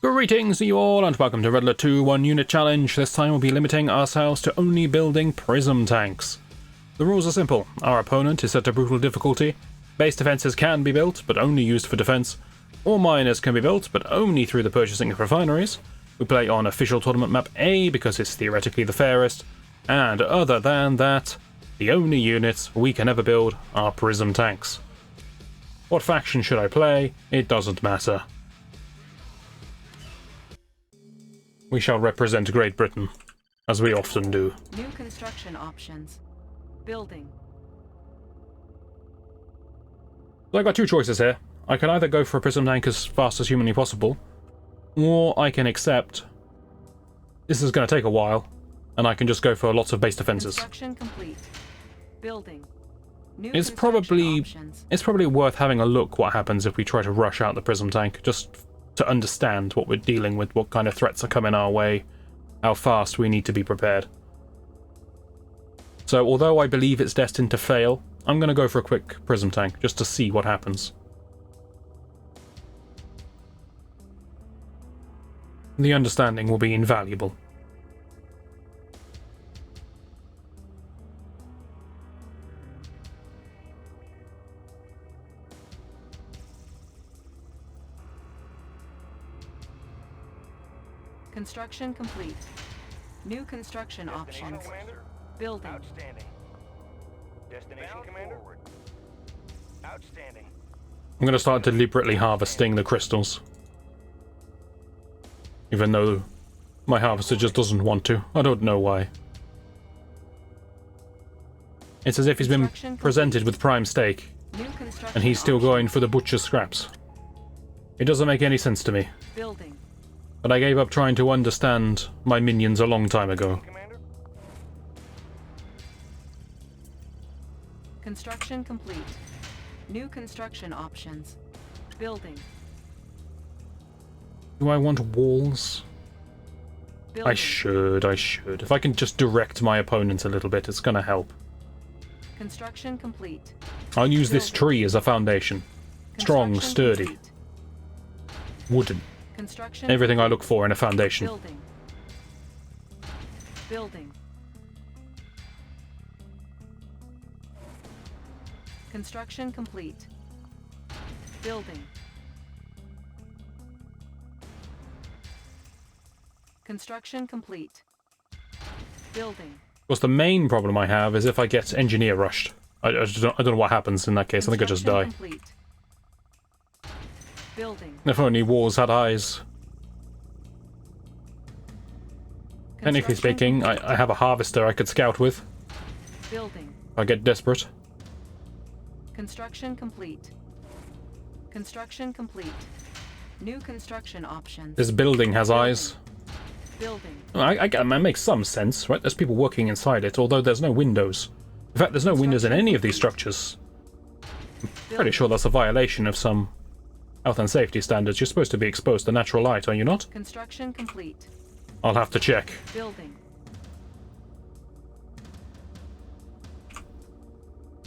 Greetings to you all and welcome to Red Alert 2 1 Unit Challenge. This time we'll be limiting ourselves to only building Prism Tanks. The rules are simple. Our opponent is set to brutal difficulty. Base defences can be built, but only used for defence. All miners can be built, but only through the purchasing of refineries. We play on official tournament map A because it's theoretically the fairest. And other than that, the only units we can ever build are Prism Tanks. What faction should I play? It doesn't matter. We shall represent Great Britain, as we often do. New construction options. Building. So I've got two choices here. I can either go for a Prism Tank as fast as humanly possible, or I can accept this is going to take a while, and I can just go for lots of base defenses. Construction complete. Building. New It's probably worth having a look what happens if we try to rush out the Prism Tank, just to understand what we're dealing with, what kind of threats are coming our way, how fast we need to be prepared. So although I believe it's destined to fail, I'm going to go for a quick Prism Tank, just to see what happens. The understanding will be invaluable. Construction complete. New construction options. Commander. Building. Outstanding. Destination, Commander. Forward. Outstanding. I'm going to start deliberately harvesting the crystals. Even though my harvester just doesn't want to. I don't know why. It's as if he's been presented with prime steak, and he's still going for the butcher's scraps. It doesn't make any sense to me. Building. But I gave up trying to understand my minions a long time ago. Commander. Construction complete. New construction options. Building. Do I want walls? Building. I should. If I can just direct my opponent a little bit, it's gonna help. Construction complete. I'll use this tree as a foundation. Strong, Construction sturdy, complete. wooden. Construction Everything I complete. look for in a foundation. Building. Building. Construction complete. Building. Construction complete. Building. Of course, the main problem I have is if I get engineer rushed. I don't know what happens in that case. I think I just die. Complete. Building. If only wars had eyes. Technically Construction speaking, I have a harvester I could scout with. Building. If I get desperate. Construction complete. Construction complete. New construction options. This building has eyes. Building. That makes some sense, right? There's people working inside it, although there's no windows. In fact, there's no windows in any of these structures. I'm pretty sure that's a violation of some health and safety standards. You're supposed to be exposed to natural light, are you not? Construction complete. I'll have to check. Building.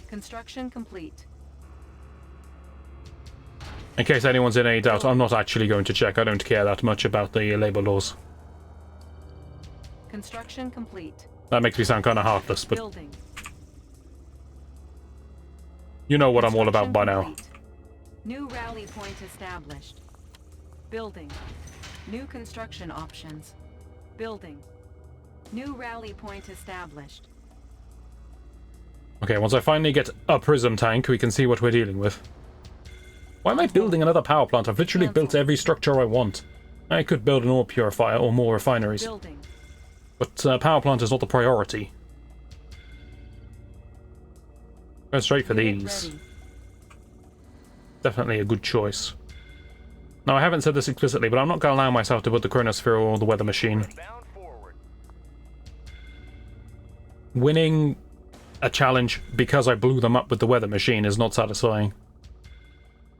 Construction complete. In case anyone's in any doubt, I'm not actually going to check. I don't care that much about the labour laws. Construction complete. That makes me sound kind of heartless, but Building. you know what I'm all about by now. Complete. New rally point established. Building. New construction options. Building. New rally point established. Okay, once I finally get a Prism Tank, we can see what we're dealing with. Why am I building another power plant? I've literally built every structure I want. I could build an ore purifier or more refineries. Building. But power plant is not the priority. Go straight for Unit these. ready. Definitely a good choice. Now, I haven't said this explicitly, but I'm not going to allow myself to put the chronosphere or the weather machine. Bound forward. Winning a challenge because I blew them up with the weather machine is not satisfying.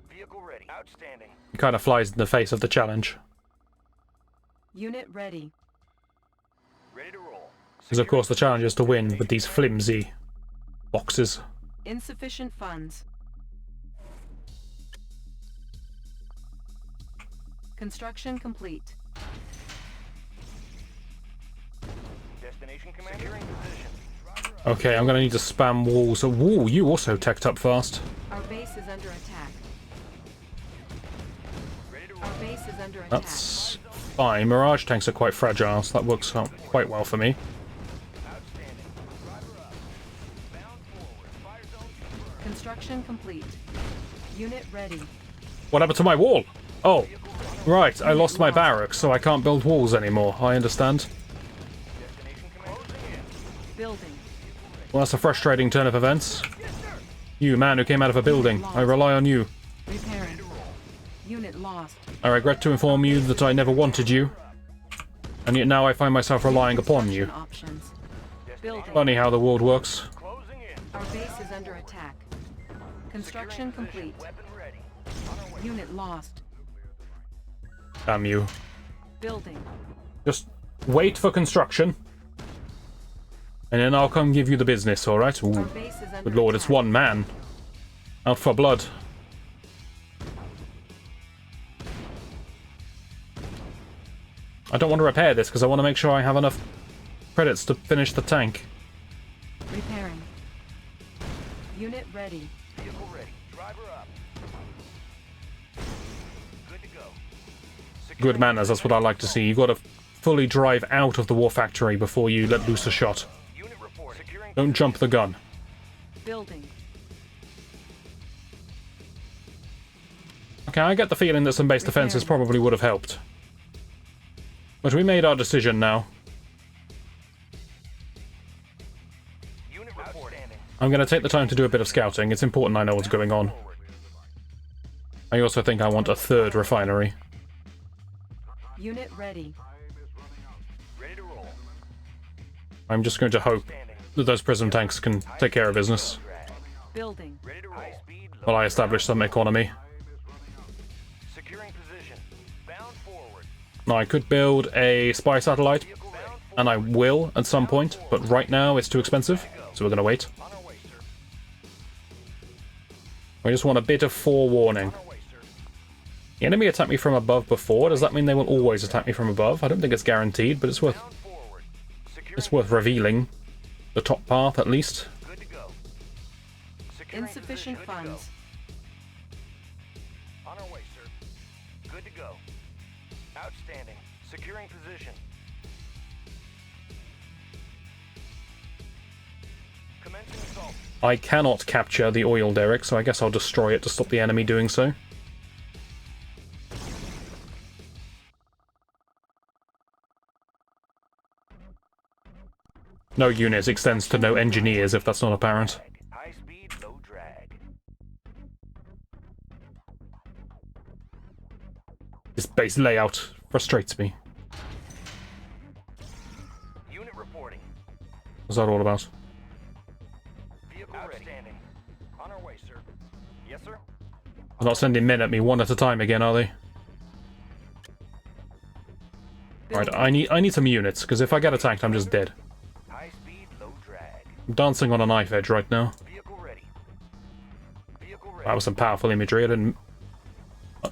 Vehicle ready. Outstanding. It kind of flies in the face of the challenge. Unit ready. Ready to roll. Because of course the challenge is to win with these flimsy boxes. Insufficient funds. Construction complete. Destination commander. Securing position. Okay, I'm gonna need to spam walls. Oh, whoa, you also teched up fast. Our base is under attack. Ready to roll. Our base is under attack. That's fine. Mirage tanks are quite fragile, so that works out quite well for me. Outstanding. Driver up. Bound forward. Fire zone confirmed. Construction complete. Unit ready. What happened to my wall? Oh, right, I lost my barracks, so I can't build walls anymore. I understand. Destination commander. Closing in. Building. Well, that's a frustrating turn of events. You, man who came out of a building, I rely on you. Repairing. Unit lost. I regret to inform you that I never wanted you, and yet now I find myself relying upon you. Options. Building. Funny how the world works. Closing in. Our base is under attack. Construction complete. Weapon ready. Unit lost. Damn you. Building. Just wait for construction, and then I'll come give you the business, alright? Our Ooh, base is under good lord, it's attack. one man. Out for blood. I don't want to repair this because I want to make sure I have enough credits to finish the tank. Repairing. Unit ready. Vehicle ready. Driver up. Good to go. Good manners, that's what I like to see. You've got to fully drive out of the war factory before you let loose a shot. Unit report. Securing. Don't jump the gun. Building. Okay, I get the feeling that some base defenses probably would have helped. But we made our decision now. Unit reporting. I'm going to take the time to do a bit of scouting. It's important I know what's going on. I also think I want a third refinery. Unit ready. Ready to roll. I'm just going to hope that those Prism Tanks can take care of business Building. Ready to roll. High speed. Low. while I establish some economy. Securing position. Bound forward. Now, I could build a spy satellite, Vehicle ready. and I will at some point, but right now it's too expensive, so we're going to wait. On our way, sir. I just want a bit of forewarning. On our way, sir. The enemy attacked me from above before. Does that mean they will always attack me from above? I don't think it's guaranteed, but it's worth Bound forward. Securing. it's worth revealing the top path at least. Good to go. Securing Insufficient position. Good to go. funds. On our way, sir. Good to go. Outstanding. Securing position. Commencing assault. I cannot capture the oil derrick, so I guess I'll destroy it to stop the enemy doing so. No unit extends to no engineers, if that's not apparent. High speed, low drag. This base layout frustrates me. Unit reporting. What's that all about? Vehicle outstanding. On our way, sir. Yes, sir. They're not sending men at me one at a time again, are they? Alright, I need some units, because if I get attacked, I'm just dead. High speed, low drag. I'm dancing on a knife edge right now. Vehicle ready. Vehicle ready. That was some powerful imagery. I'm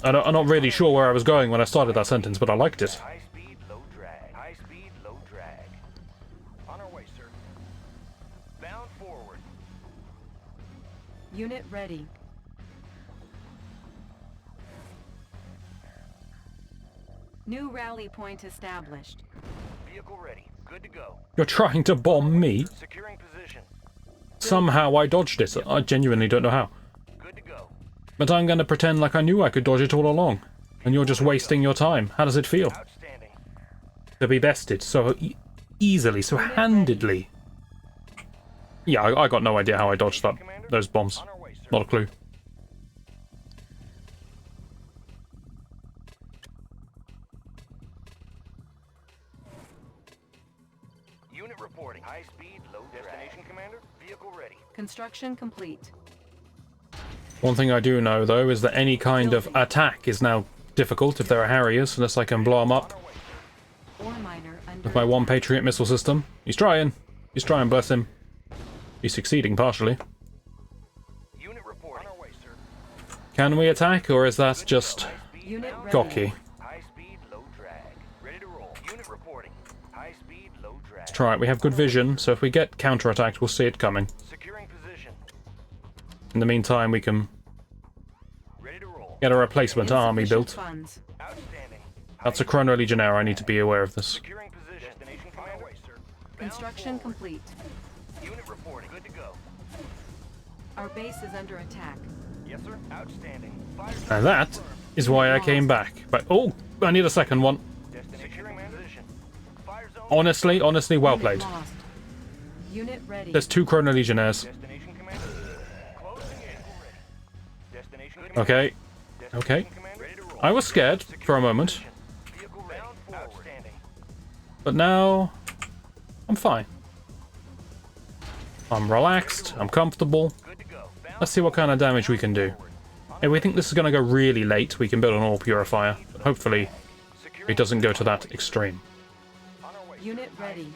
not really sure where I was going when I started that sentence, but I liked it. High speed, low drag. High speed, low drag. On our way, sir. Bound forward. Unit ready. New rally point established. Vehicle ready. Good to go. You're trying to bomb me? Securing position. Somehow I dodged it. I genuinely don't know how. Good to go. But I'm going to pretend like I knew I could dodge it all along. And you're just wasting your time. How does it feel? Outstanding. To be bested so easily, so handedly. Yeah, I got no idea how I dodged that. Those bombs. On our way, sir. Not a clue. Unit reporting. High speed, low drag. Destination commander. Vehicle ready. Construction complete. One thing I do know, though, is that any kind of attack is now difficult if there are Harriers, unless I can blow them up Ore miner under with my one Patriot missile system. He's trying. He's trying, bless him. He's succeeding partially. Unit reporting. On our way, sir. Can we attack, or is that just Unit ready. cocky? High High speed, low drag. Ready to roll. Unit reporting. High speed, low drag. Let's try it. We have good vision, so if we get counterattacked, we'll see it coming. Securing position. In the meantime, we can Ready to roll. get a replacement army Insufficient built. funds. Outstanding. That's a Chrono Legionnaire. I need to be aware of this. Securing position. Destination commander. Sir. Construction complete. Unit reporting. Good to go. Our base is under attack. Yes, sir. Outstanding. Fire And that is why I came back. But oh, I need a second one. destination securing position. Fire zone. Honestly, well Unit played. lost. Unit ready. There's 2 Chrono Legionnaires. Destination commander. Closing in. Destination Okay, Destination okay. commander. Ready to roll. I was scared for a moment, Vehicle ready. Outstanding. but now I'm fine. I'm relaxed, I'm comfortable. Good to go. Let's see what kind of damage we can do. If we think this is going to go really late, we can build an ore purifier. But hopefully, it doesn't go to that extreme. Unit ready.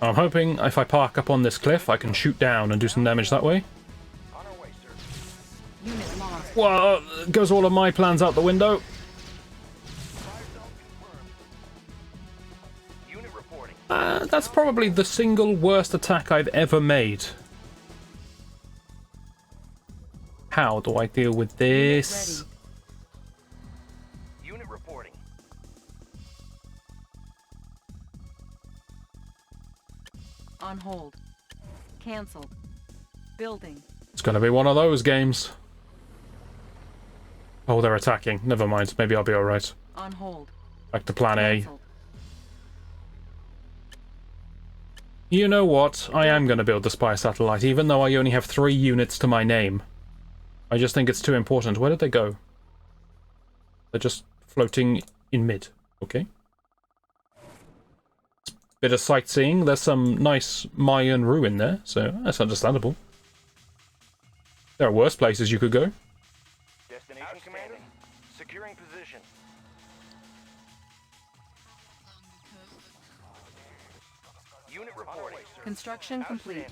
I'm hoping if I park up on this cliff, I can shoot down and do some damage that way. On our way, sir. Unit lost. Well, goes all of my plans out the window. Fire zone confirmed. Unit reporting. That's probably the single worst attack I've ever made. How do I deal with this? Ready. Unit reporting. On hold. Cancel. Building. It's gonna be one of those games. Oh, they're attacking. Never mind. Maybe I'll be alright. On hold. Back to plan A. Cancelled. You know what? I am gonna build the spy satellite, even though I only have 3 units to my name. I just think it's too important. Where did they go? They're just floating in mid. Okay. Bit of sightseeing. There's some nice Mayan ruin there, so that's understandable. There are worse places you could go. Destination commander. Securing position. Unit reporting. Construction complete.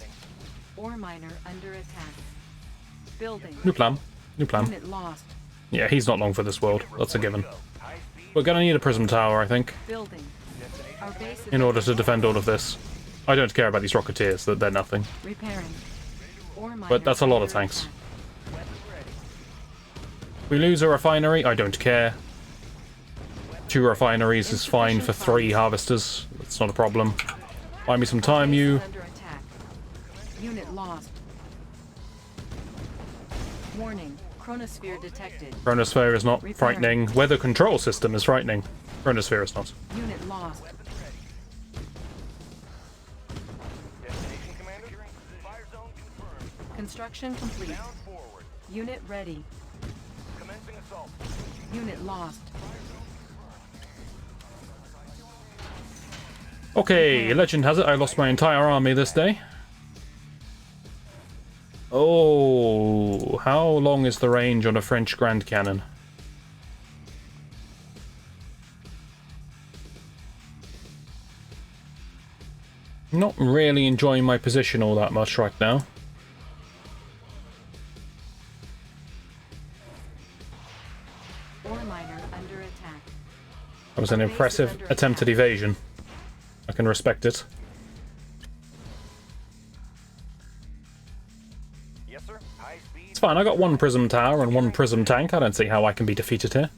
Ore miner under attack. Building. New plan. New plan. Unit lost. Yeah, he's not long for this world. That's a given. High speed. We're gonna need a prism tower, I think, Building. Our base is in order to defend all of this. I don't care about these rocketeers, they're nothing. repairing. Ore miner But that's a lot of under tanks. attack. We lose a refinery, I don't care. 2 refineries is fine for 3 harvesters. That's not a problem. Buy me some time, Base you. is under attack. Unit lost. Warning. Chronosphere detected. Chronosphere is not frightening. Weather control system is frightening. Chronosphere is not. Unit lost. Destination commander. Fire zone confirmed. Construction complete. Down forward. Unit ready. Commencing assault. Unit lost. Okay, legend has it I lost my entire army this day. Oh, how long is the range on a French Grand Cannon? Not really enjoying my position all that much right now. Ore miner under attack. That was an impressive attempt at evasion. I can respect it. Yes, sir. High speed. It's fine, I got 1 prism tower and 1 prism tank. I don't see how I can be defeated here.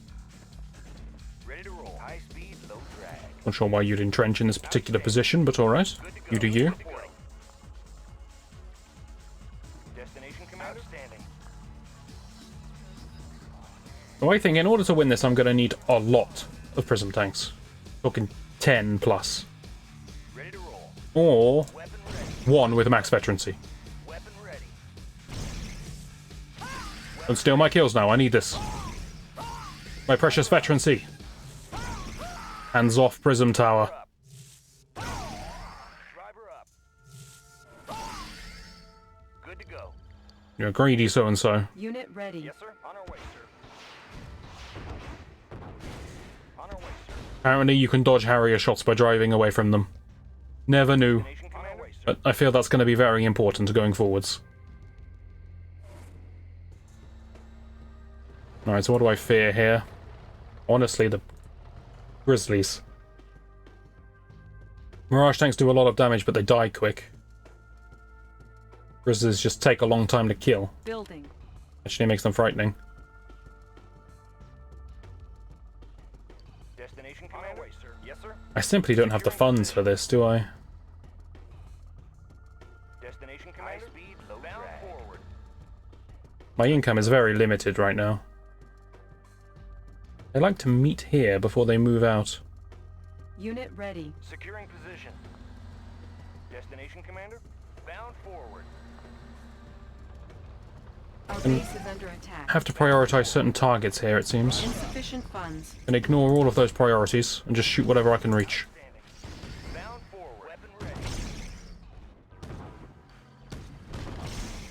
Ready to roll. High speed, low drag. Not sure why you'd entrench in this particular position, but alright. You do you. Reporting. Destination commander. Outstanding. I think in order to win this, I'm going to need a lot of prism tanks. Talking 10 plus. Ready to roll. Or Weapon ready. 1 with max veterancy. Weapon ready. Don't steal my kills now, I need this. My precious veterancy. Hands off prism tower. Driver up. Good to go. You're greedy so-and-so. Unit ready. Yes, sir. On our way, sir. On our way, sir. Apparently you can dodge Harrier shots by driving away from them. Never knew. Destination commander. But I feel that's going to be very important going forwards. Alright, so what do I fear here? Honestly, the Grizzlies. Mirage tanks do a lot of damage, but they die quick. Grizzlies just take a long time to kill. Building. Actually makes them frightening. Destination commander. Sir. Yes, sir. I simply don't have the funds for this, do I? Destination commander. High speed, low drag. Forward. My income is very limited right now. They like to meet here before they move out. Unit ready. Securing position. Destination commander. Bound forward. Our base is under attack. Have to prioritize certain targets here, it seems. Insufficient funds. And ignore all of those priorities and just shoot whatever I can reach. Bound forward. Weapon ready.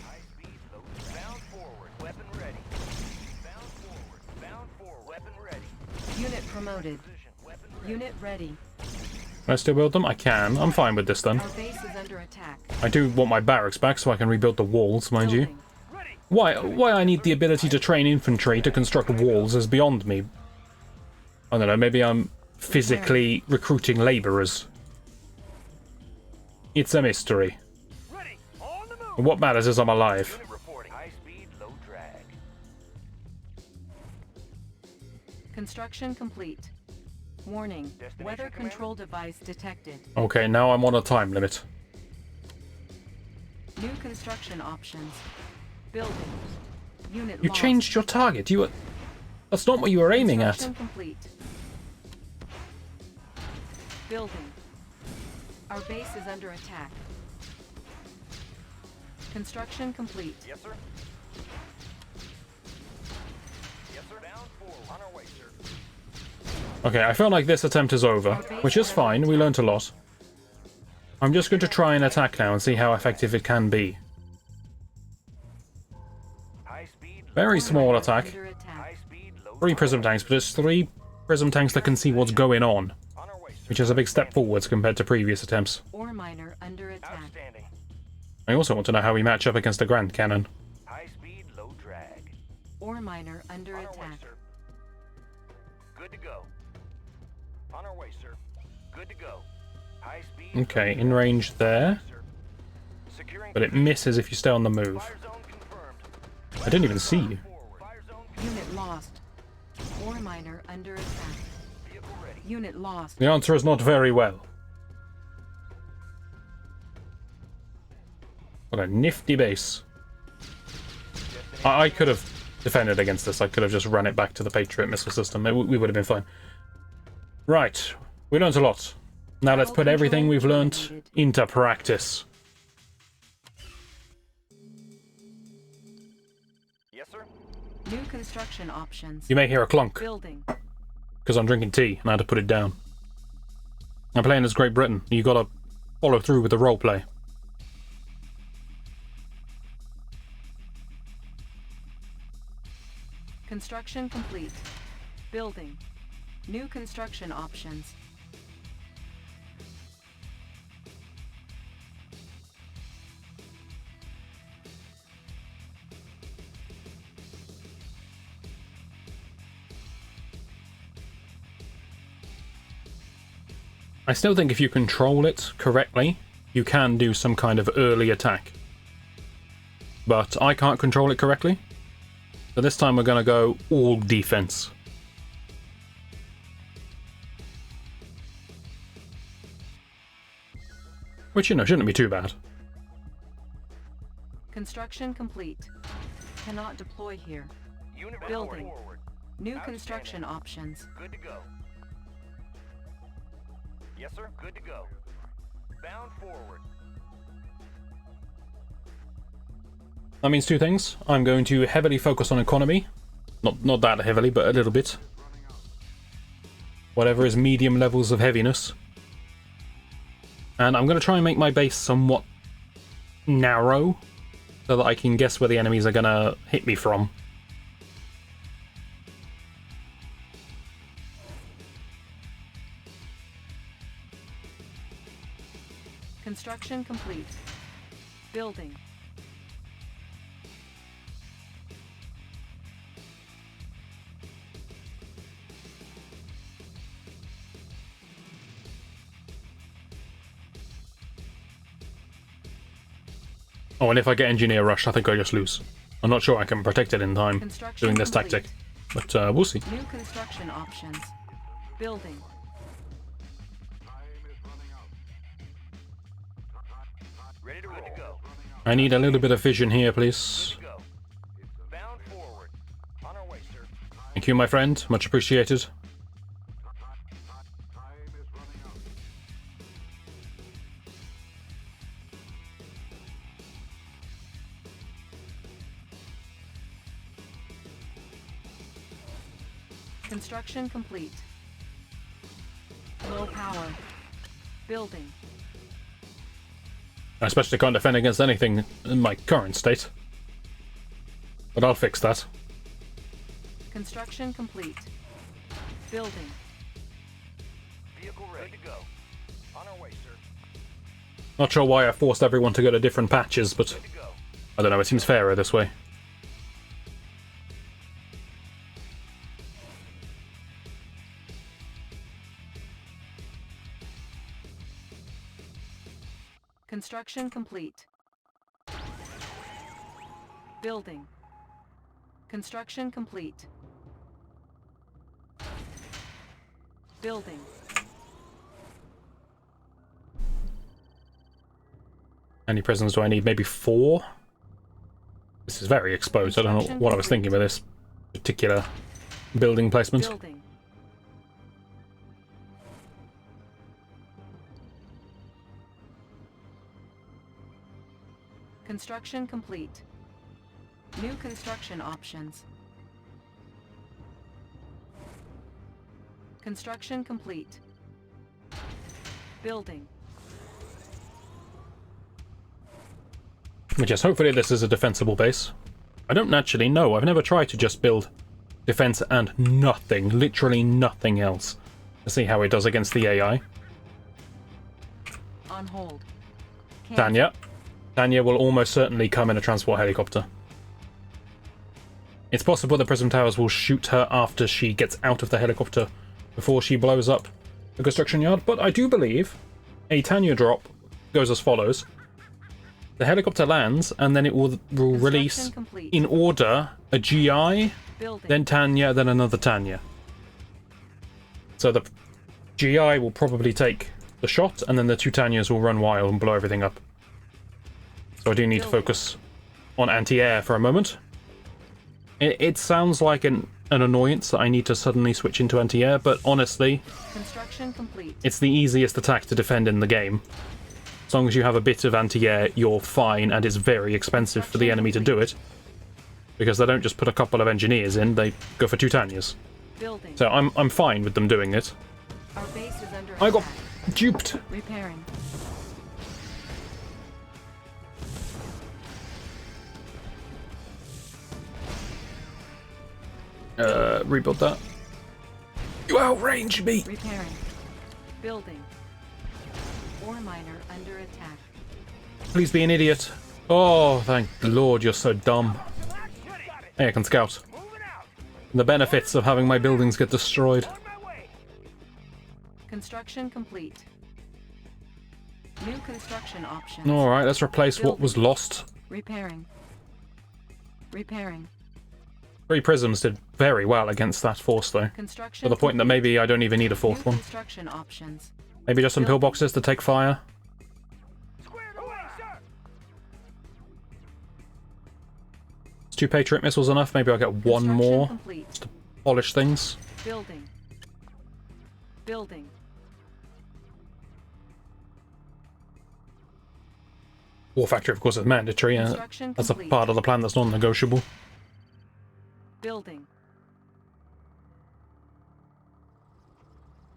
High speed, low. Bound forward. Weapon ready. Bound forward. Bound forward. Weapon ready. Unit promoted. Position. Weapon ready. Unit ready. Can I still build them? I can. I'm fine with this then. Our base is under attack. I do want my barracks back so I can rebuild the walls, mind you. Building. Ready. Why I need the ability to train infantry to construct walls is beyond me. I don't know, maybe I'm physically recruiting labourers. It's a mystery. Ready. On the move. And what matters is I'm alive. Unit reporting. High speed, low drag. Construction complete. Warning. Destination Weather commander? control device detected. Okay, now I'm on a time limit. New construction options. Building. Unit You lost. changed your target. You were... That's not what you were aiming at. Construction complete. Building. Our base is under attack. Construction complete. Yes, sir. Yes, sir. Bound forward. On our way, sir. Okay, I feel like this attempt is over, which is fine. We learnt a lot. I'm just going to try and attack now and see how effective it can be. High speed, low Very small attack. Under attack. High speed, low 3 prism tanks, but it's 3 prism tanks that can see what's going on, On our way, sir. which is a big step forwards compared to previous attempts. Ore miner under attack. Outstanding. I also want to know how we match up against the Grand Cannon. High speed, low drag. Ore miner under On our way, attack. sir. Good to go. On our way, sir. Good to go. High speed. Okay, in range there, Sir. Securing but it misses if you stay on the move. fire zone confirmed. I didn't even see you. Forward. Fire zone Unit lost. Ore miner under attack. vehicle ready. Unit lost. The answer is not very well. What a nifty base. I could have defended against this. I could have just run it back to the Patriot missile system. We would have been fine. Right. We learned a lot. Now let's put everything we've learned into practice. Yes, sir. New construction options. You may hear a clunk, Building. because I'm drinking tea and I had to put it down. I'm playing as Great Britain. You gotta follow through with the roleplay. Construction complete. Building. New construction options. I still think if you control it correctly, you can do some kind of early attack. But I can't control it correctly. So this time we're going to go all defense. Which, you know, shouldn't be too bad. Construction complete. Cannot deploy here. Unit Building. reporting. Forward. New construction options. Good to go. Yes, sir. Good to go. Bound forward. That means 2 things. I'm going to heavily focus on economy. Not that heavily, but a little bit. Whatever is medium levels of heaviness. And I'm going to try and make my base somewhat narrow, so that I can guess where the enemies are going to hit me from. Construction complete. Building. Oh, and if I get engineer rush, I think I just lose. I'm not sure I can protect it in time Construction doing this complete. tactic, but we'll see. New construction options. Building. Ready to go. I need a little bit of vision here, please. Go. Bound forward. On our way, sir. Thank you, my friend. Much appreciated. Construction complete. Low power. Building. I especially can't defend against anything in my current state. But I'll fix that. Construction complete. Building. Vehicle ready to go. On our way, sir. Not sure why I forced everyone to go to different patches, but Ready to go. I don't know, it seems fairer this way. Construction complete. Building. Construction complete. Building. How many prisons do I need? Maybe 4? This is very exposed. I don't know what I was thinking with this particular building placement. Building. Construction complete. New construction options. Construction complete. Building. Which is, hopefully this is a defensible base. I don't actually know. I've never tried to just build defense and nothing, literally nothing else, to see how it does against the AI. On hold. Tanya. Tanya will almost certainly come in a transport helicopter. It's possible the Prism Towers will shoot her after she gets out of the helicopter before she blows up the construction yard, but I do believe a Tanya drop goes as follows. The helicopter lands, and then it will release, complete. in order, a GI, Building. then Tanya, then another Tanya. So the GI will probably take the shot, and then the 2 Tanyas will run wild and blow everything up. So I do need to focus on anti-air for a moment. It sounds like an annoyance that I need to suddenly switch into anti-air, but honestly, Construction complete. it's the easiest attack to defend in the game. As long as you have a bit of anti-air, you're fine, and it's very expensive for the enemy to do it. Because they don't just put a couple of engineers in, they go for 2 Tanyas. Building. So I'm fine with them doing it. Our base is under I got attack. duped! Repairing. Rebuild that. You outranged me! Repairing. Building. Ore miner under attack. Please be an idiot. Oh, thank the Lord, you're so dumb. Hey, I can scout. Moving out. The benefits of having my buildings get destroyed. On my way. Construction complete. New construction options. Alright, let's replace what was lost. Repairing. Repairing. 3 prisms did very well against that force, though. Construction To the point that complete. maybe I don't even need a 4th New one. construction options. Maybe just some pillboxes to take fire. Squared away, sir. Is 2 Patriot missiles enough? Maybe I'll get 1 Construction more complete. to polish things. Building. Building. War Factory, of course, is mandatory. Construction That's a complete. part of the plan that's non-negotiable. Building.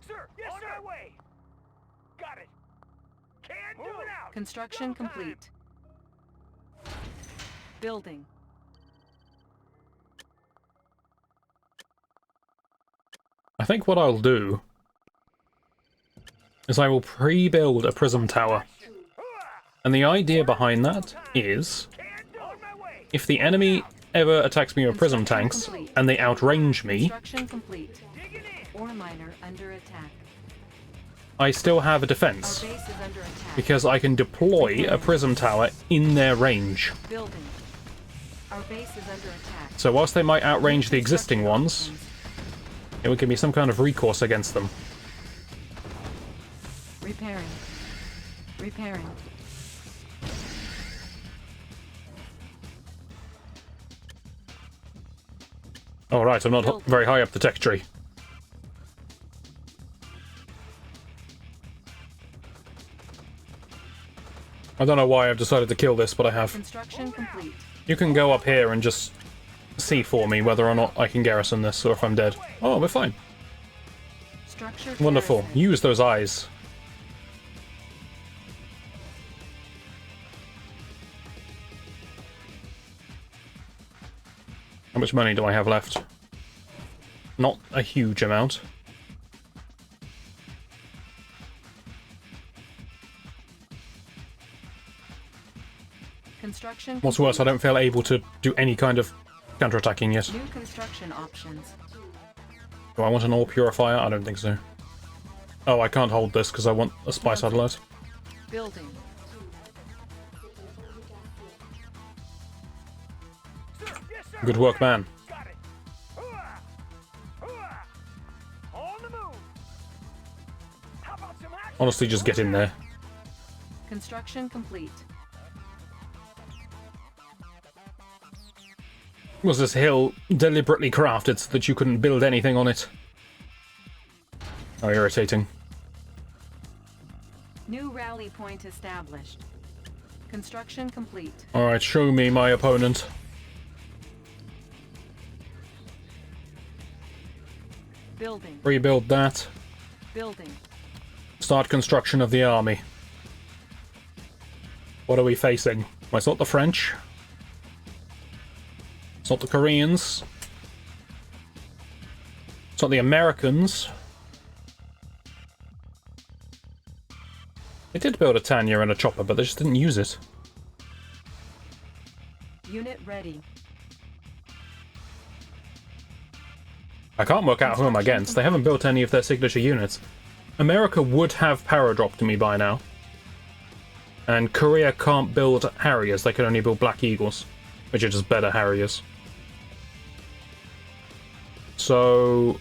Sir, yes, on my way. Got it. Can do it out. Construction Go time. complete. Building. I think what I'll do is I will pre-build a Prism Tower. And the idea behind that is, Can do on my way. if the enemy ever attacks me with Prism Tanks and they outrange me, Construction complete. Digging in. Ore miner under attack. I still have a Our defense, base is under attack. because I can deploy a prism tower in their range. Building. Our base is under attack. So whilst they might outrange the existing ones, it would give me some kind of recourse against them. Repairing. Repairing. Alright, I'm not very high up the tech tree. I don't know why I've decided to kill this, but I have. Construction complete. You can go up here and just see for me whether or not I can garrison this, or if I'm dead. Oh, we're fine. Structure Wonderful. garrison. Use those eyes. How much money do I have left? Not a huge amount. Construction What's worse, I don't feel able to do any kind of counterattacking yet. New construction options. Do I want an ore purifier? I don't think so. Oh, I can't hold this because I want a spy satellite. Building. Sir, yes, sir. Good work, man. Got it. Hooah! Hooah! On the move. How about some action? Honestly, just get in there. Construction complete. Was this hill deliberately crafted so that you couldn't build anything on it? Oh, irritating. New rally point established. Construction complete. Alright, show me my opponent. Building. Rebuild that. Building. Start construction of the army. What are we facing? Well, it's not the French. It's not the Koreans. It's not the Americans. They did build a Tanya and a chopper, but they just didn't use it. Unit ready. I can't work out who I'm against. They haven't built any of their signature units. America would have power dropped to me by now. And Korea can't build Harriers, they can only build Black Eagles, which are just better Harriers. So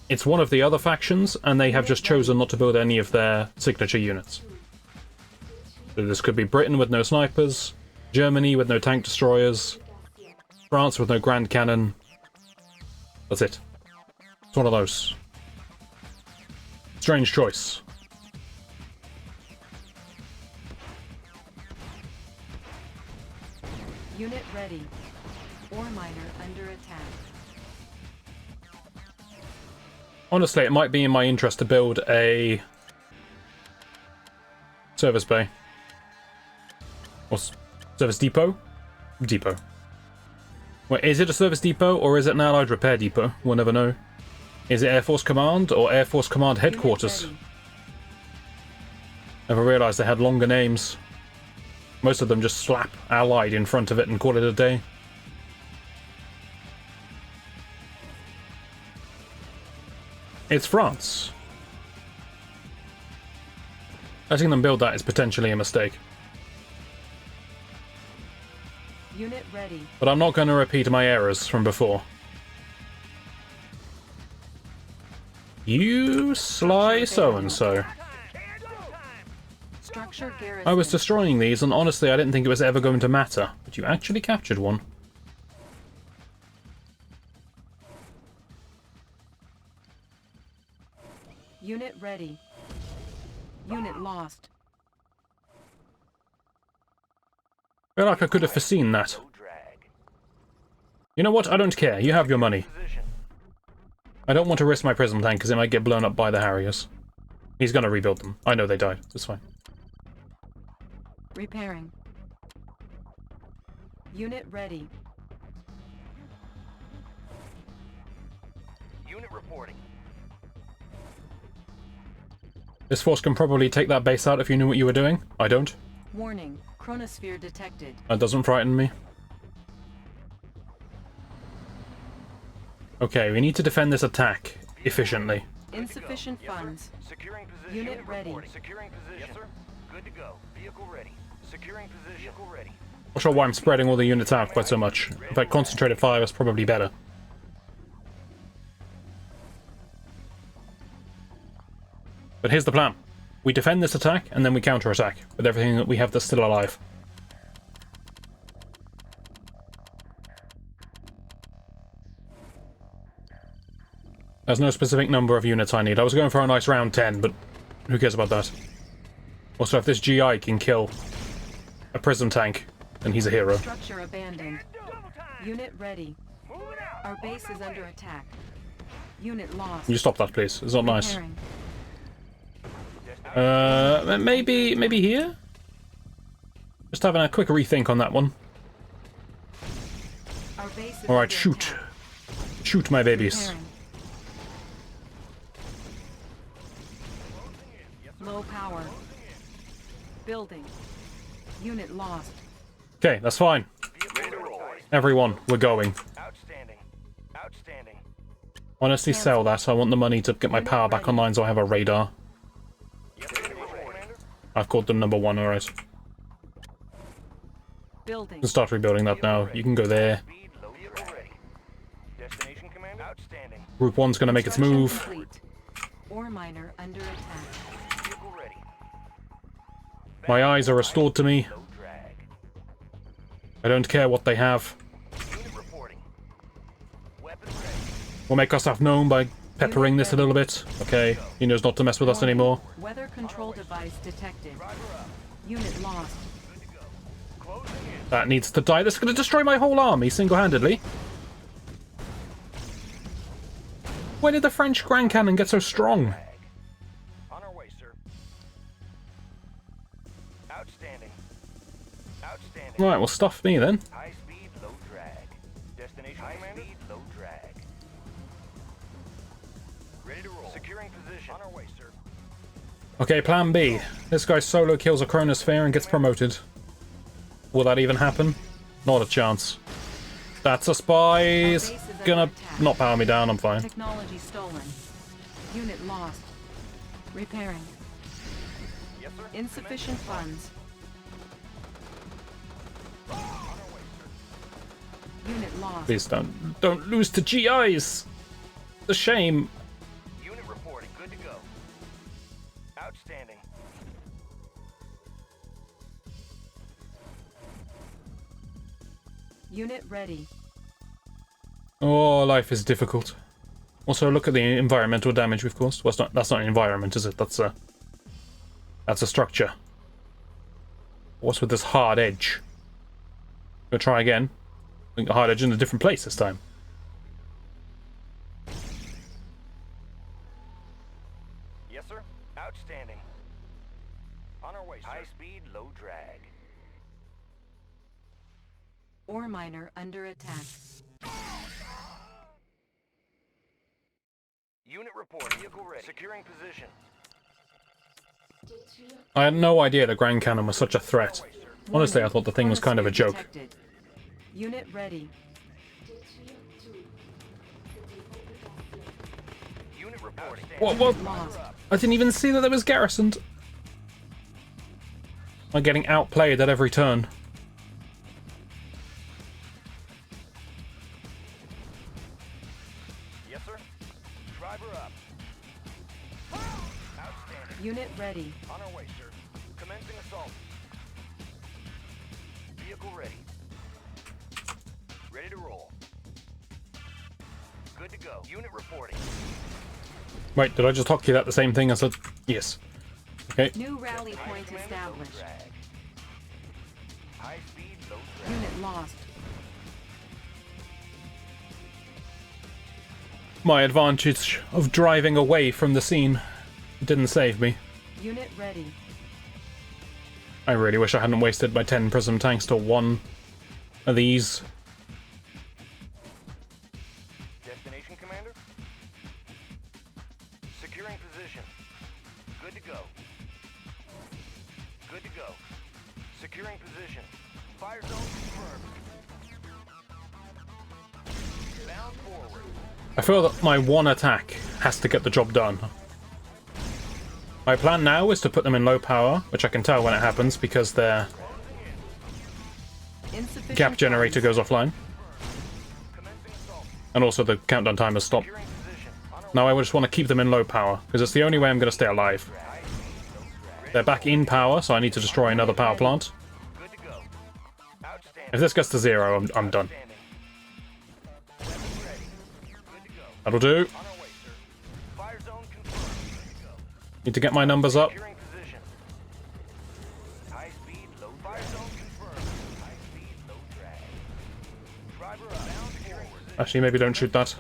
it's one of the other factions, and they have just chosen not to build any of their signature units. So this could be Britain with no snipers, Germany with no tank destroyers, France with no Grand Cannon. That's it. It's one of those. Strange choice. Unit ready. Ore miner under attack. Honestly, it might be in my interest to build a service bay. Or service depot? Depot. Wait, is it a service depot or is it an allied repair depot? We'll never know. Is it Air Force Command or Air Force Command Headquarters? Unit ready. Never realised they had longer names. Most of them just slap Allied in front of it and call it a day. It's France. Letting them build that is potentially a mistake. Unit ready. But I'm not going to repeat my errors from before. You sly so-and-so. Structure garrison. I was destroying these, and honestly I didn't think it was ever going to matter. But you actually captured one. Unit ready. Unit lost. I feel like I could have foreseen that. No drag. You know what? I don't care. You have your money. Position. I don't want to risk my prism tank because it might get blown up by the Harriers. He's going to rebuild them. I know they died. It's fine. Repairing. Unit ready. Unit reporting. This force can probably take that base out if you knew what you were doing. I don't. Warning. Chronosphere detected. That doesn't frighten me. Okay, we need to defend this attack efficiently. Insufficient funds. Securing position. Unit ready. Securing position. Yes, sir. Good to go. Vehicle ready. Securing position. Vehicle ready. Not sure why I'm spreading all the units out quite so much. In fact, concentrated fire is probably better. But here's the plan. We defend this attack, and then we counterattack with everything that we have that's still alive. There's no specific number of units I need. I was going for a nice round 10, but who cares about that? Also, if this GI can kill a Prism Tank, then he's a hero. Structure abandoned. Unit ready. Our base is under attack. Unit lost. Can you stop that, please? It's not nice. Repairing. Maybe here? Just having a quick rethink on that one. Our base is Alright, under shoot. attack. Shoot, my babies. Repairing. Low power. Building. Unit lost. Okay, that's fine. Everyone, we're going. Outstanding. Outstanding. Honestly, sell that. I want the money to get my power back online so I have a radar. I've called them number 1, alright. Building. Can start rebuilding that now. You can go there. Speed, low vehicle ready. Destination commander. Outstanding. Group 1's gonna make its Construction move. complete. Ore miner under attack. Vehicle ready. My eyes are restored to me. Low drag. I don't care what they have. Unit reporting. Weapon ready. We'll make ourselves known by peppering this a little bit. Okay, he knows not to mess with us anymore. Weather control device detected. Unit lost. Closing in. That needs to die. This is gonna destroy my whole army single-handedly. When did the French Grand Cannon get so strong? On our way, sir. Outstanding. Outstanding. Right, well, stuff me then. High speed, low drag. Destination commander. Speed, low drag. Ready to roll. Securing position. On our way, sir. Okay, plan B. This guy solo kills a chronosphere and gets promoted. Will that even happen? Not a chance. That's a spy. It's gonna not power me down, I'm fine. Technology stolen. Unit lost. Repairing. Yes, sir. Insufficient funds. Unit lost. Please don't lose to GIs. It's a shame. Unit reporting. Good to go. Outstanding. Unit ready. Oh, life is difficult. Also, look at the environmental damage we've caused. Well, that's not an environment, is it? That's a structure. What's with this hard edge? Go try again. I think the hard edge in a different place this time. Yes, sir. Outstanding. On our way, sir. High speed, low drag. Ore miner under attack. Unit report. Vehicle ready. Securing position. I had no idea the Grand Cannon was such a threat. Honestly, I thought the thing was kind of a joke. Detected. Unit ready. Unit reporting. What? Lost. I didn't even see that it was garrisoned. I'm getting outplayed at every turn. Yes, sir. Driver up. Outstanding. Unit ready. On our way, sir. Commencing assault. Vehicle ready. Ready to roll. Good to go. Unit reporting. Wait, did I just hotkey that the same thing I said? Yes. Okay. New rally point Commander, established. low drag. High speed, low drag. Unit lost. My advantage of driving away from the scene didn't save me. Unit ready. I really wish I hadn't wasted my 10 Prism Tanks to one of these. Destination, Commander? Securing position. Good to go. Good to go. Securing position. Fire zone confirmed. Bound forward. I feel that my one attack has to get the job done. My plan now is to put them in low power, which I can tell when it happens because their Insufficient gap generator funds. goes offline. And also the countdown timer stopped. Now I just want to keep them in low power, because it's the only way I'm going to stay alive. They're back in power, so I need to destroy another power plant. Good to go. Outstanding. If this gets to 0, I'm done. Weapon ready. Good to go. That'll do. On our way, sir. Fire zone confirmed. Good to go. Need to get my numbers up. Securing position. High speed, low fire zone confirmed. High speed, low drag. Driver up. Bound forward. Actually, maybe don't shoot that.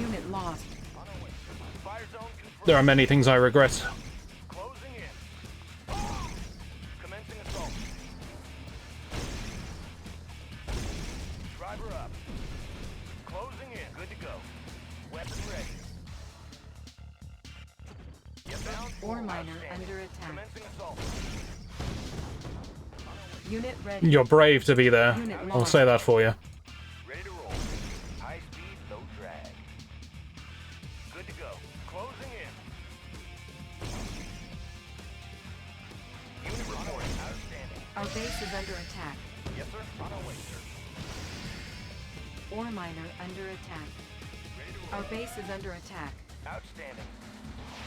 Unit lost. On our way, sir. Fire zone confirmed. There are many things I regret. Closing in. Commencing assault. Driver up. Closing in. Good to go. Weapon ready. Yep, bound Ore forward. miner Outstanding. under attack. Commencing assault. Unit ready. You're brave to be there. Unit I'll lost. say that for you. Ready to roll. High speed, low drag. Good to go. Closing in. Unit reporting. Outstanding. Our base is under attack. Yes, sir. On our way, sir. Ore miner under attack. Ready to roll. Our base is under attack. Outstanding.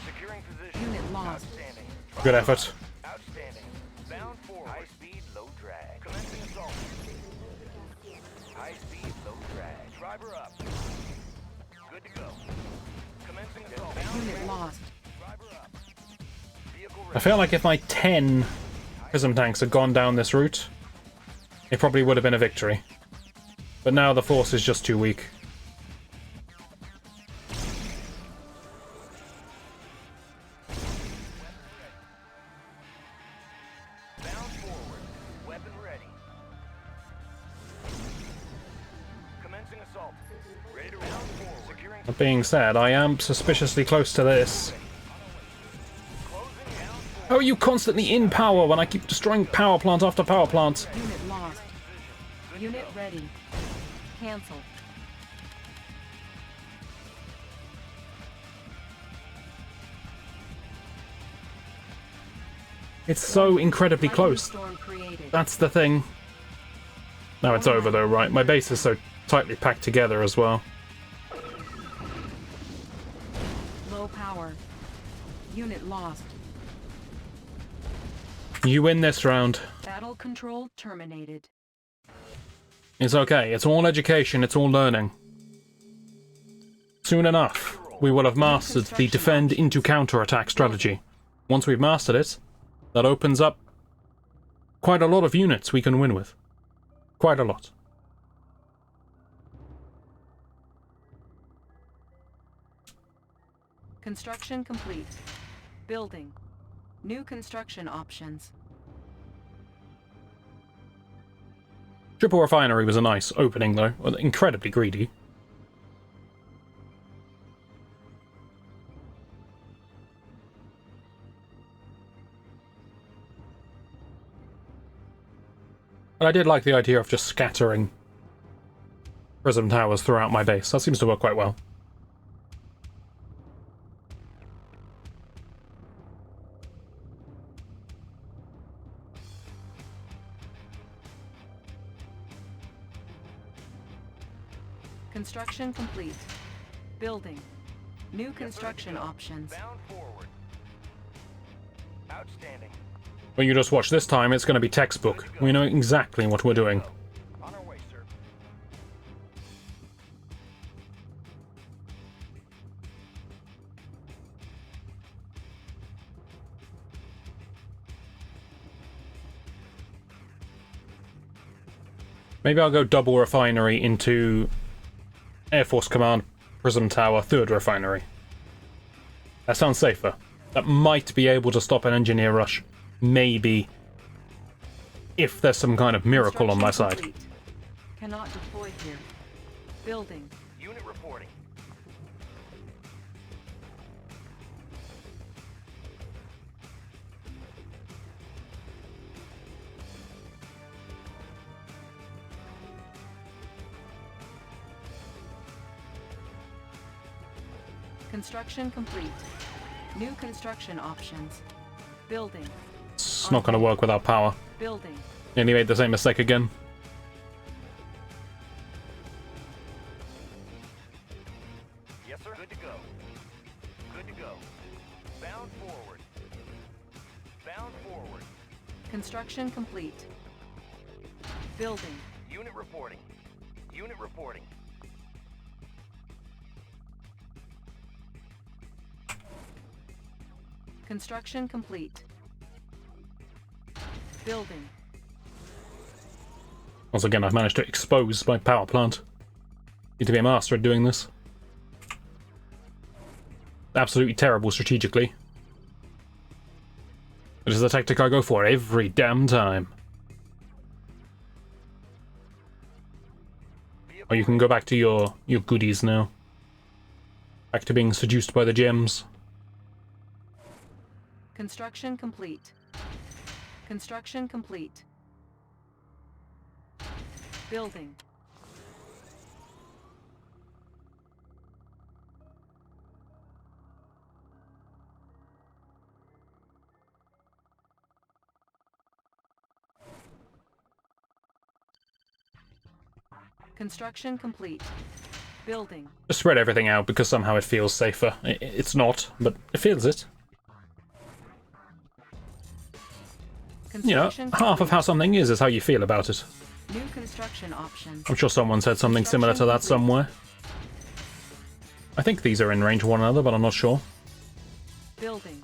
Securing position. Unit lost. Outstanding. Good effort. Outstanding. Bound forward. High speed, low drag. Commencing assault. High speed, low drag. Driver up. Good to go. Commencing assault. Bound Unit lost. driver up. Vehicle I ready. feel like if my 10 Prism Tanks had gone down this route, it probably would have been a victory. But now the force is just too weak. Bound forward. Weapon ready. Commencing assault. Ready to bound forward. Securing That being said, I am suspiciously close to this. closing down. How are you constantly in power when I keep destroying power plant after power plant? Unit lost. Unit ready. Cancel. It's so incredibly Lightning close. storm created. That's the thing. Now it's over though, right? My base is so tightly packed together as well. Low power. Unit lost. You win this round. Battle control terminated. It's okay. It's all education. It's all learning. Soon enough, we will have mastered the defend into counter-attack strategy. Once we've mastered it, that opens up quite a lot of units we can win with. Quite a lot. Construction complete. Building. New construction options. Triple refinery was a nice opening though. Well, incredibly greedy. But I did like the idea of just scattering prism towers throughout my base. That seems to work quite well. Construction complete. Building. New construction options. Bound forward. Outstanding. When you just watch this time, it's going to be textbook. We know exactly what we're doing. On our way, sir. Maybe I'll go double refinery into Air Force Command, Prism Tower, third refinery. That sounds safer. That might be able to stop an engineer rush. Maybe. If there's some kind of miracle on my side. Construction complete. Cannot deploy here. Building. Unit reporting. Construction complete. New construction options. Building. It's not going to work without power. Building. Nearly made the same mistake again. Yes, sir. Good to go. Good to go. Bound forward. Bound forward. Construction complete. Building. Unit reporting. Unit reporting. Construction complete. Building. Once again, I've managed to expose my power plant. Need to be a master at doing this. Absolutely terrible strategically. It is the tactic I go for every damn time. Oh, you can go back to your goodies now. Back to being seduced by the gems. Construction complete. Construction complete. Building. Construction complete. Building. Just spread everything out because somehow it feels safer. It's not, but it feels it. You know, half of how something is how you feel about it. New construction options. I'm sure someone said something similar to that somewhere. I think these are in range of one another, but I'm not sure. Building.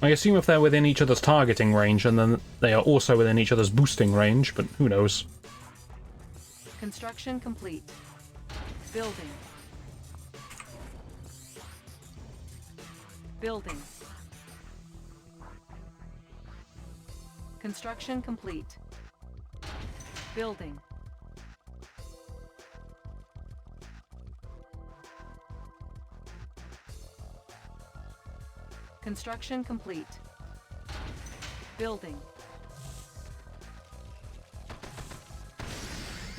I assume if they're within each other's targeting range, and then they are also within each other's boosting range, but who knows. Construction complete. Building. Building. Construction complete. Building. Construction complete. Building.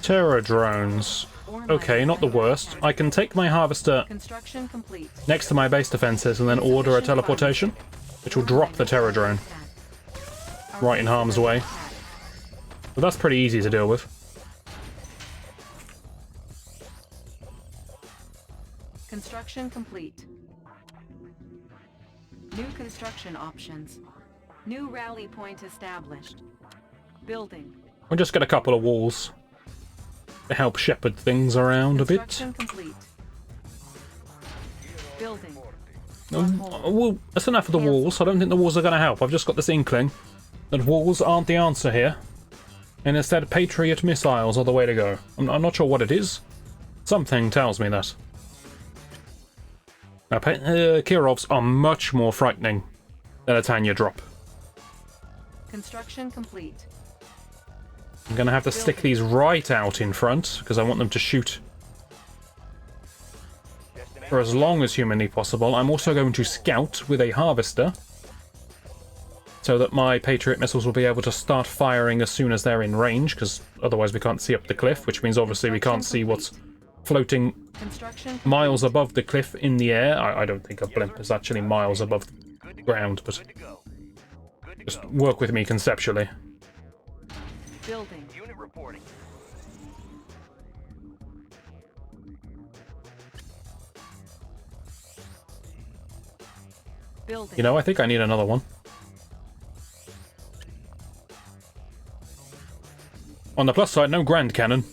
Terror drones. Okay, not the worst. I can take my harvester Construction complete. next to my base defenses and then order a teleportation, which will drop the terror drone right in harm's way. But that's pretty easy to deal with. Construction complete. New construction options. New rally point established. Building. We'll just get a couple of walls to help shepherd things around a bit. Construction complete. Building. Well, that's enough of the walls. I don't think the walls are going to help. I've just got this inkling that walls aren't the answer here. And instead, Patriot missiles are the way to go. I'm not sure what it is. Something tells me that. Now, Kirovs are much more frightening than a Tanya drop. Construction complete. I'm going to have to stick these right out in front, because I want them to shoot for as long as humanly possible. I'm also going to scout with a harvester, so that my Patriot missiles will be able to start firing as soon as they're in range, because otherwise we can't see up the cliff, which means obviously we can't see what's floating miles above the cliff in the air. I don't think a blimp is actually miles above the ground, but just work with me conceptually. Building. Unit reporting. Building. You know, I think I need another one. On the plus side, no Grand Cannon.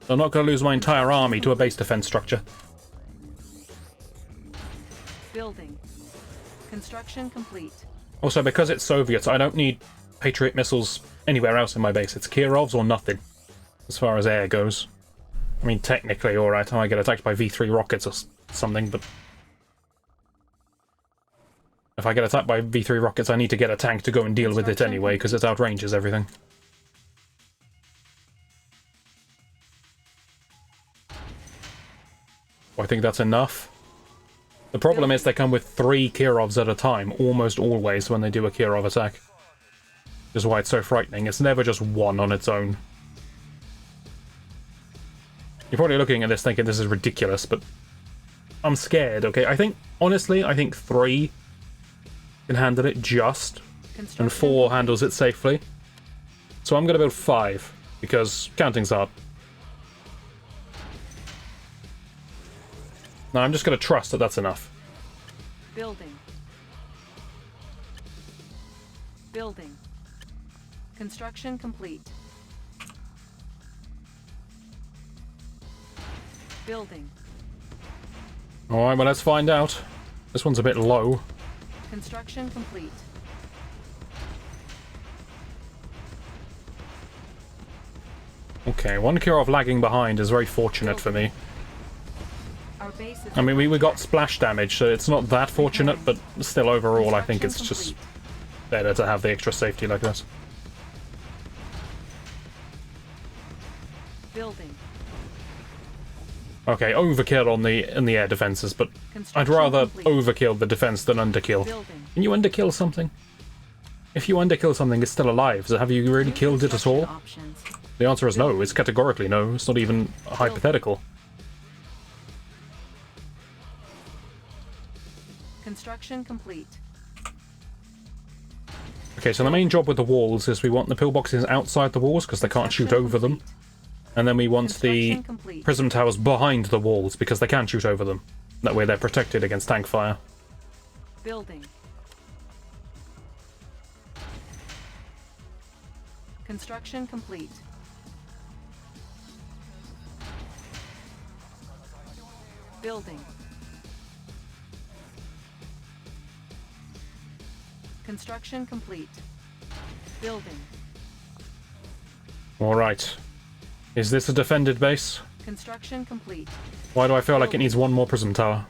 I'm not going to lose my entire army to a base defense structure. Building. Construction complete. Also, because it's Soviets, I don't need Patriot missiles anywhere else in my base. It's Kirovs or nothing, as far as air goes. I mean, technically, alright, I might get attacked by V3 rockets or something, but if I get attacked by V3 rockets, I need to get a tank to go and deal with it anyway, because it outranges everything. I think that's enough. The problem is they come with 3 Kirovs at a time, almost always when they do a Kirov attack. Which is why it's so frightening. It's never just one on its own. You're probably looking at this thinking this is ridiculous, but I'm scared, okay? Honestly, I think 3 can handle it just, and 4 handles it safely. So I'm gonna build 5, because counting's hard. No, I'm just gonna trust that that's enough. Building. Building. Construction complete. Building. Alright, well, let's find out. This one's a bit low. Construction complete. Okay, 1 Kirov lagging behind is very fortunate for me. Our base is I mean, we got splash damage, so it's not that fortunate, but still overall I think it's just better to have the extra safety like this. building. Okay, overkill on the air defenses, but I'd rather overkill the defense than underkill. Building. Can you underkill something? If you underkill something, it's still alive, so have you really killed it at all? Options. The answer is no, it's categorically no, it's not even hypothetical. Construction complete. Okay, so the main job with the walls is we want the pillboxes outside the walls because they can't shoot over them. And then we want the prism towers behind the walls because they can shoot over them. That way they're protected against tank fire. Building. Construction complete. Building. Construction complete. Building. Alright. Is this a defended base? Construction complete. Why do I feel like it needs one more prism tower?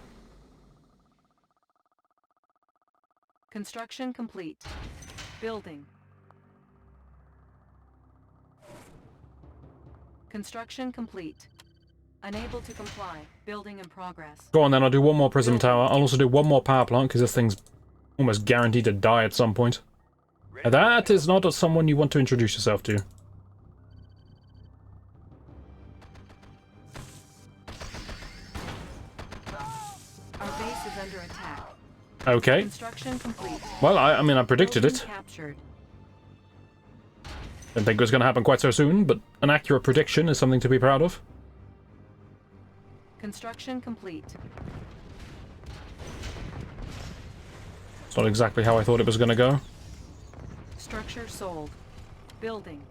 Construction complete. Building. Construction complete. Unable to comply. Building in progress. Go on then, I'll do one more prism tower. I'll also do one more power plant because this thing's almost guaranteed to die at some point. And that is not someone you want to introduce yourself to. Our base is under attack. Okay. Construction complete. Well, I mean, I predicted Building it. captured. Didn't think it was going to happen quite so soon, but an accurate prediction is something to be proud of. Construction complete. It's not exactly how I thought it was going to go. Structure sold. Building.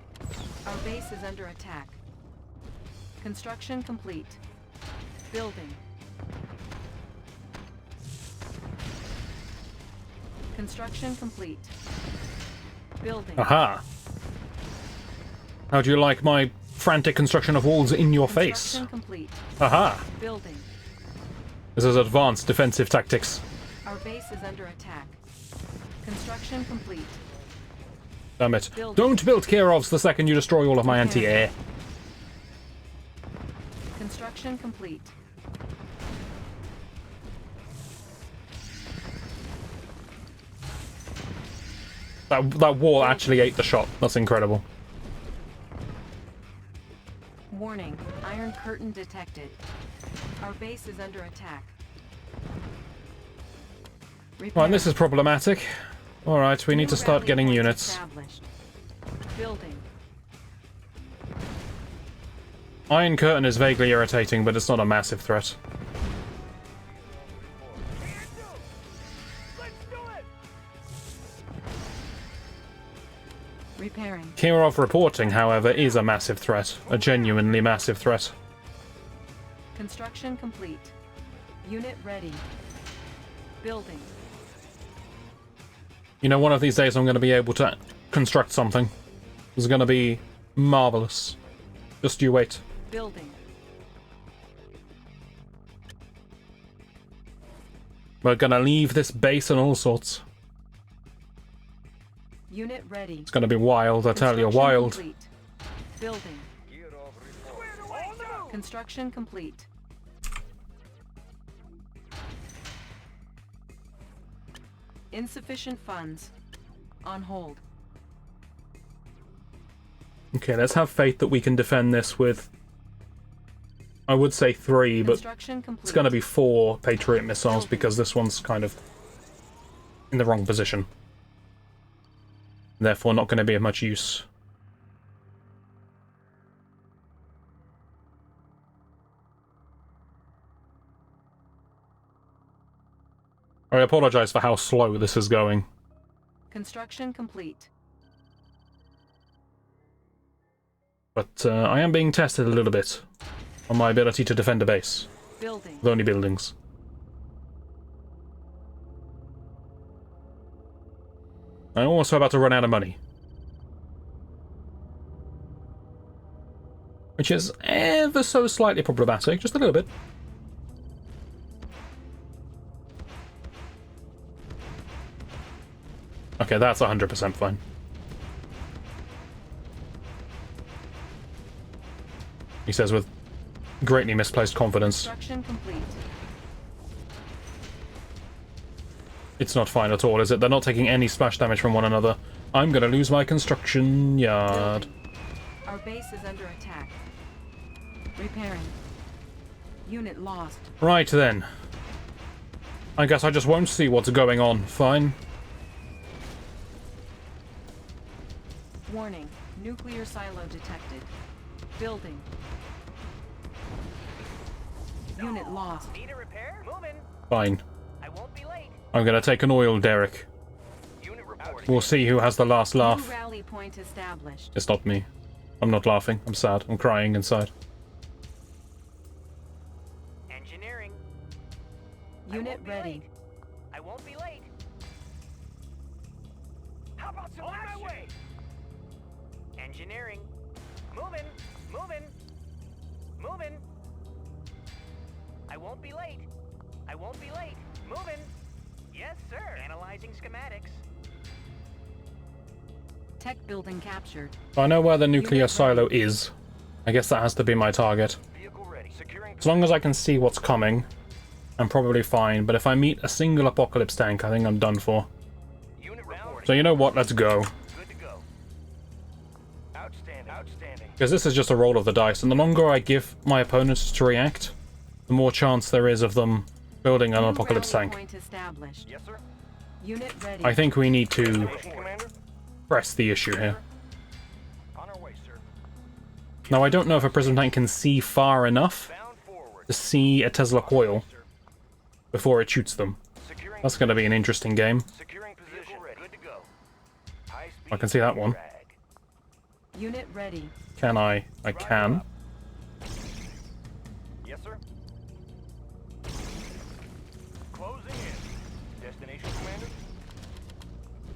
Our base is under attack. Construction complete. Building. Construction complete. Building. Aha! How do you like my frantic construction of walls in your face? Construction complete. Aha! Building. This is advanced defensive tactics. Our base is under attack. Construction complete. Damn it. Building. Don't build Kirovs the second you destroy all of my anti-air. Construction complete. That wall actually ate the shot. That's incredible. Warning. Iron curtain detected. Our base is under attack. Right, this is problematic. Alright, we need to start getting units. Established. Building. Iron Curtain is vaguely irritating, but it's not a massive threat. Repairing. Kirov reporting, however, is a massive threat. A genuinely massive threat. Construction complete. Unit ready. Building. You know, one of these days I'm going to be able to construct something. It's going to be marvelous. Just you wait. Building. We're going to leave this base and all sorts. Unit ready. It's going to be wild, I tell you, Construction wild. complete. Building. Construction complete. Insufficient funds. On hold. Okay, let's have faith that we can defend this with I would say 3, but Construction complete. it's going to be 4 Patriot missiles because this one's kind of in the wrong position. Therefore, not going to be of much use. I apologize for how slow this is going. Construction complete. But I am being tested a little bit on my ability to defend a base. Building. With only buildings. I'm also about to run out of money. Which is ever so slightly problematic, just a little bit. Okay, that's 100% fine. He says with greatly misplaced confidence. Construction complete. It's not fine at all, is it? They're not taking any splash damage from one another. I'm gonna lose my construction yard. Building. Our base is under attack. Repairing. Unit lost. Right then. I guess I just won't see what's going on. Fine. Warning. Nuclear silo detected. Building. Unit lost. Need a repair? Moving. Fine. I won't be late. I'm gonna take an oil derrick. Unit reporting. We'll see who has the last New laugh. rally point established. It's not me. I'm not laughing. I'm sad. I'm crying inside. Engineering. Unit won't be ready. late. I won't be late. How about some action? My way. Engineering. Moving. Moving. Moving. I won't be late. I won't be late. Moving. Yes, sir. Analyzing schematics. Tech building captured. I know where the nuclear silo is. I guess that has to be my target. Vehicle ready. Securing. As long as I can see what's coming, I'm probably fine. But if I meet a single apocalypse tank, I think I'm done for. Unit reporting. So you know what? Let's go. Good to go. Outstanding. Outstanding. Because this is just a roll of the dice, and the longer I give my opponents to react, the more chance there is of them building an New apocalypse rally tank. point established. Yes, sir. Unit ready. I think we need to Mission commander. press the issue here. On our way, sir. Now, I don't know if a prism tank can see far enough Bound forward. to see a Tesla coil Sir. before it shoots them. Securing. That's going to be an interesting game. Securing position. Ready. Good to go. High speed. I can see that one. drag. Unit ready. Can I? I can. Yes, sir. Closing in. Destination, commander.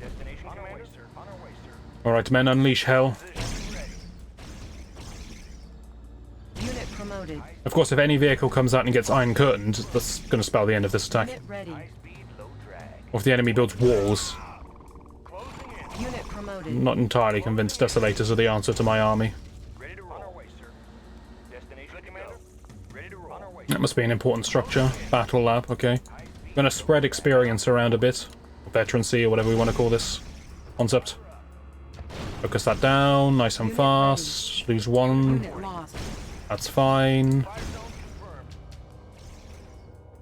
Destination, commander. Sir. On our way, sir. Alright, men, unleash hell. Position ready. Unit promoted. Of course, if any vehicle comes out and gets iron curtained, that's going to spell the end of this attack. Unit ready. High speed, low drag. Or if the enemy builds walls. Closing in. Unit promoted. I'm not entirely convinced Desolators are the answer to my army. Ready to roll. On our way, sir. Destination, commander. Ready to roll. On our way. That must be an important structure. Battle lab, okay. I'm going to spread experience around a bit. Or veterancy, or whatever we want to call this concept. Focus that down, nice and fast. Lose one. Unit lost. That's fine. Fire zone confirmed.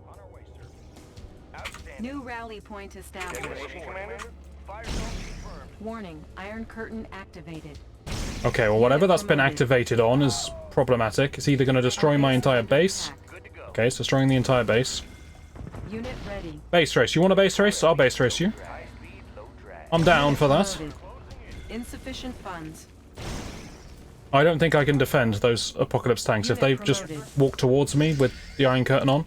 On our way, sir. Outstanding. New rally point established. Destination, commander. Fire zone confirmed. Warning. Iron curtain activated. Okay, well, whatever that's been activated on is problematic. It's either going to destroy my entire base. Good to go. Okay, it's destroying the entire base. Unit ready. Base race. You want a base race? I'll base race you. High speed, low drag. I'm down for that. Promoted. Insufficient funds. I don't think I can defend those apocalypse tanks if they just walk towards me with the iron curtain on.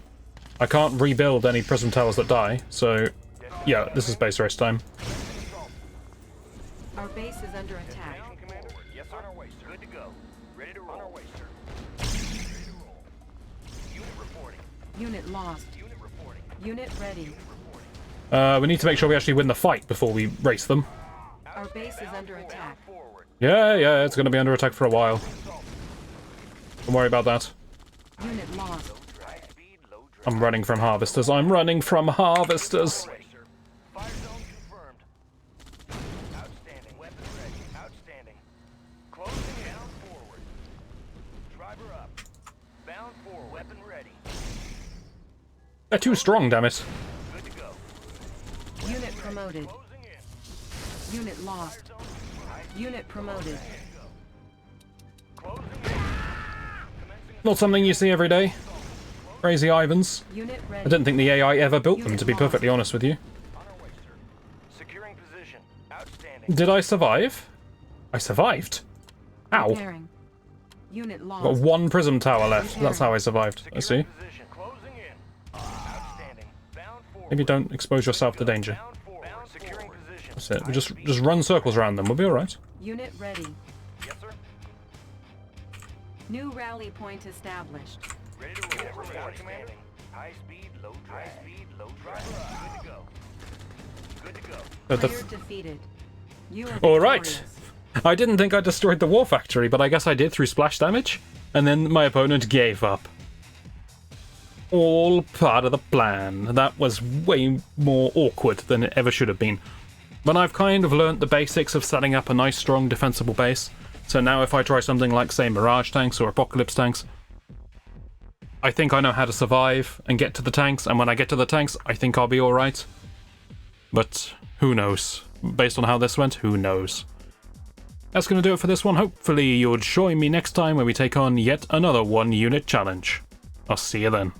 I can't rebuild any prism towers that die, so yeah, this is base race time. Our base is under attack. Destination, commander. Yes, sir. On our way, sir. Good to go. Ready to roll. On our way, sir. Ready to roll. Unit reporting. Unit lost. Unit reporting. Unit ready. We need to make sure we actually win the fight before we race them. Our base is under attack. Forward. Yeah, it's going to be under attack for a while. Don't worry about that. Unit lost. High speed, low drag. I'm running from harvesters. I'm running from harvesters. Way, sir. Fire zone confirmed. Outstanding. Weapon ready. Outstanding. Closing in. Bound forward. Driver up. Bound forward. They're too strong, damn it. Good to go. Unit promoted. Closing in. Unit lost. Unit promoted. Closing in. Commencing Not something you see every day. Crazy Ivans. Unit ready. I didn't think the AI ever built them, to be perfectly honest with you. on our way, sir. Securing position. Outstanding. Did I survive? I survived. Ow. Repairing. Unit lost. Got one prism tower left. That's how I survived. I see. Securing position. Closing in. Outstanding. Bound forward. Maybe don't expose yourself to danger. Bound forward. Securing position. That's it. We just run circles around them. We'll be alright. Unit ready. Yes, sir. New rally point established. Ready to roll. Report, Commander. High speed, low drag. High speed, low drag. Good to go. Good to go. Player defeated. You are Alright. victorious. I didn't think I destroyed the war factory, but I guess I did through splash damage. And then my opponent gave up. All part of the plan. That was way more awkward than it ever should have been. But I've kind of learnt the basics of setting up a nice, strong, defensible base. So now if I try something like, say, Mirage tanks or Apocalypse tanks, I think I know how to survive and get to the tanks, and when I get to the tanks, I think I'll be alright. But who knows? Based on how this went, who knows? That's going to do it for this one. Hopefully you'll join me next time when we take on yet another one-unit challenge. I'll see you then.